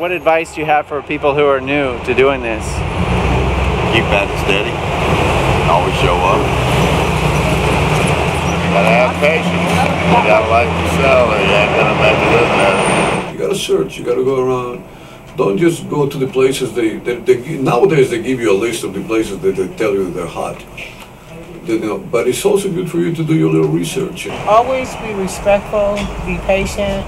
What advice do you have for people who are new to doing this? Keep at it steady. Always show up. You gotta have patience. You gotta like to sell or you ain't gonna make a living at it. You gotta search, you gotta go around. Don't just go to the places nowadays they give you a list of the places that they tell you they're hot. But it's also good for you to do your little research. Always be respectful, be patient.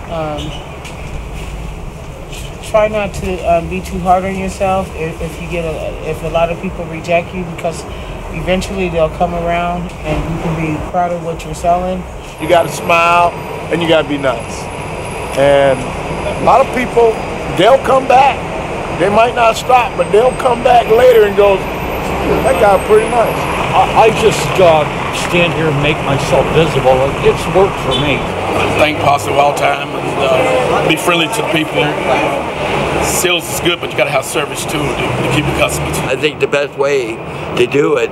Try not to be too hard on yourself. If a lot of people reject you, because eventually they'll come around and you can be proud of what you're selling. You got to smile and you got to be nice. And a lot of people, they'll come back. They might not stop, but they'll come back later and go, that guy pretty nice. I just stand here and make myself visible. It's worked for me. Thank possibly all time and be friendly to the people. Sales is good, but you got to have service too to keep your customers. I think the best way to do it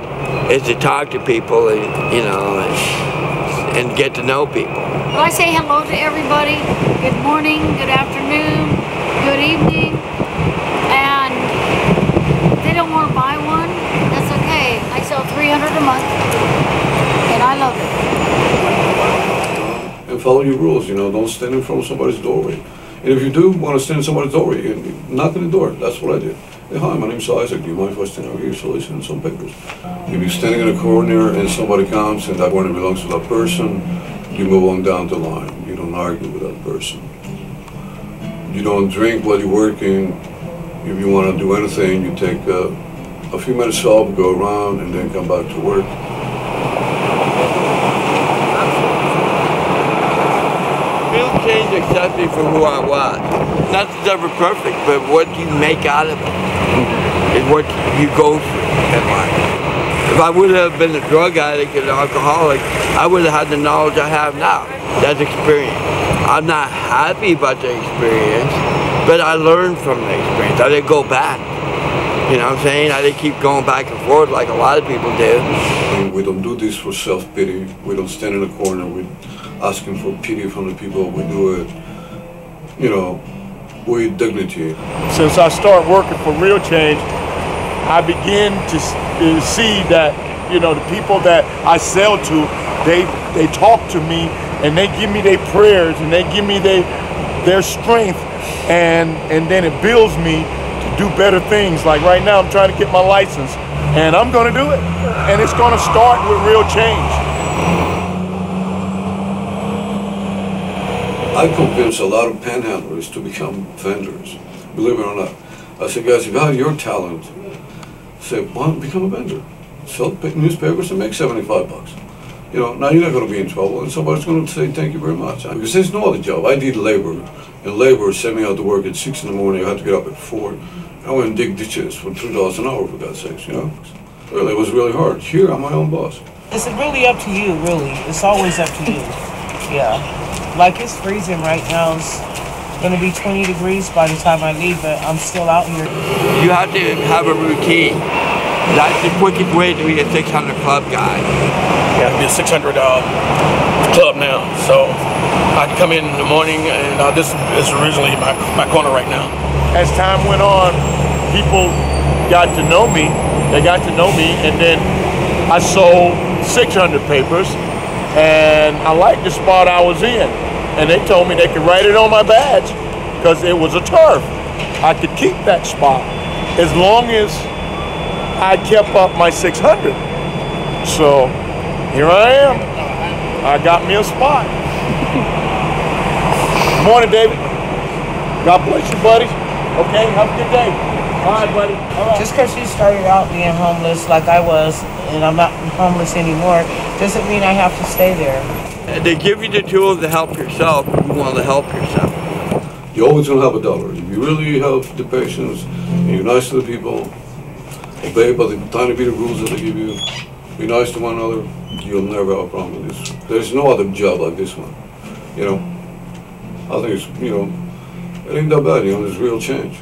is to talk to people and, and get to know people. Well, I say hello to everybody. Good morning, good afternoon, good evening. And if they don't want to buy one, that's okay. I sell 300 a month, and I love it. And follow your rules, don't stand in front of somebody's doorway. And if you do want to stand in somebody's doorway, knock on the door. That's what I did. Hey, hi, my name's Isaac. Do you mind if I stand over here so I listen to some papers? If you're standing in a corner and somebody comes and that corner belongs to that person, you move on down the line. You don't argue with that person. You don't drink while you're working. If you want to do anything, you take a few minutes off, go around, and then come back to work. Real change accepts me for who I was. Nothing's ever perfect, but what you make out of it is what you go through in life. If I would have been a drug addict and an alcoholic, I would have had the knowledge I have now. That's experience. I'm not happy about the experience, but I learned from the experience. I didn't go back. You know what I'm saying? I didn't keep going back and forth like a lot of people do. We don't do this for self-pity. We don't stand in a corner with asking for pity from the people. We do it, with dignity. Since I started working for Real Change, I begin to see that, the people that I sell to, they talk to me and they give me their prayers and they give me their strength, and then it builds me to do better things. Like right now I'm trying to get my license and I'm going to do it, and it's going to start with Real Change. I convince a lot of panhandlers to become vendors, believe it or not. I say, guys, if you have your talent, say, why don't become a vendor? Sell newspapers and make 75 bucks. Now you're not going to be in trouble, and somebody's going to say thank you very much. Because there's no other job. I did labor, and labor sent me out to work at 6 in the morning. I had to get up at 4. I went and dig ditches for $3 an hour, for God's sakes, Really, it was really hard. Here, I'm my own boss. It's really up to you, really. It's always up to you. Yeah. Like, it's freezing right now. It's going to be 20 degrees by the time I leave, but I'm still out here. You have to have a routine. That's the quickest way to be a 600 club guy. Yeah, it'll be a 600 club now. So I come in the morning, and this is originally my corner right now. As time went on, people got to know me. They got to know me, and then I sold 600 papers, and I liked the spot I was in. And they told me they could write it on my badge because it was a turf. I could keep that spot as long as I kept up my 600. So here I am. I got me a spot. Morning, David. God bless you, buddy. Okay, have a good day. All right, buddy. All right. Just because you started out being homeless like I was, and I'm not homeless anymore, doesn't mean I have to stay there. They give you the tools to help yourself if you want to help yourself. You're always going to have a dollar. If you really have the patience, and you're nice to the people, obey by the tiny bit of rules that they give you, be nice to one another, you'll never have a problem with this. There's no other job like this one. I think it's, it ain't that bad, it's real change.